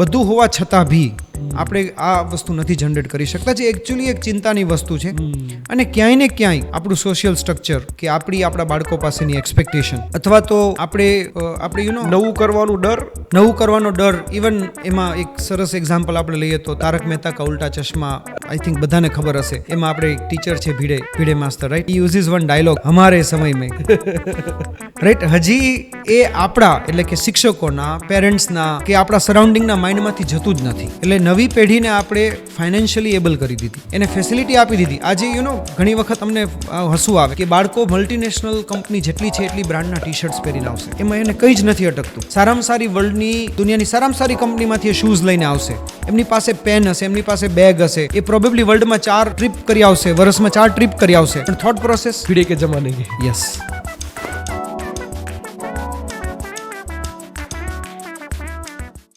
બધું હોવા છતાં બી આપણે આ વસ્તુ નથી જનરેટ કરી શકતા, જે એકચ્યુઅલી એક ચિંતાની વસ્તુ છે. અને ક્યાંય ને ક્યાંય આપણું સોશિયલ સ્ટ્રક્ચર કે આપણા બાળકો પાસેની એક્સપેક્ટેશન અથવા તો આપણે નવું કરવાનો ડર. ઇવન એમાં એક સરસ એક્ઝામ્પલ આપણે લઈએ તો તારક મહેતા કા ઉલ્ટા ચશ્મા, આઈ થિંક બધાને ખબર હશે. એમાં આપણે એક ટીચર છે ભીડે માસ્ટર, રાઈટ? હી યુઝિસ વન ડાયલોગ, હમારે સમય મેં, રાઈટ? હજી એ આપણા એટલે કે શિક્ષકોના, પેરેન્ટ્સના કે આપણા સરાઉન્ડિંગના માઇન્ડમાંથી જતું જ નથી. એટલે નવી પેઢીને આપણે ફાઇનાન્શિયલી એબલ કરી દીધી, એને ફેસિલિટી આપી દીધી. આજે ઘણી વખત અમને હસવું આવે કે બાળકો મલ્ટીનેશનલ કંપની જેટલી છે એટલી બ્રાન્ડના ટી શર્ટ્સ પહેરીને આવશે, એમાં એને કંઈ જ નથી અટકતું. સારામાં સારી વર્લ્ડની, દુનિયાની સારામાં સારી કંપનીમાંથી એ શૂઝ લઈને આવશે, એમની પાસે પેન હશે, એમની પાસે બેગ હશે, એ પ્રોબેબલી વર્લ્ડમાં 4 ટ્રીપ કરી આવશે, વર્ષમાં 4 ટ્રીપ કરી આવશે, પણ થોટ પ્રોસેસ ભીડે કે જમાને કે. યસ.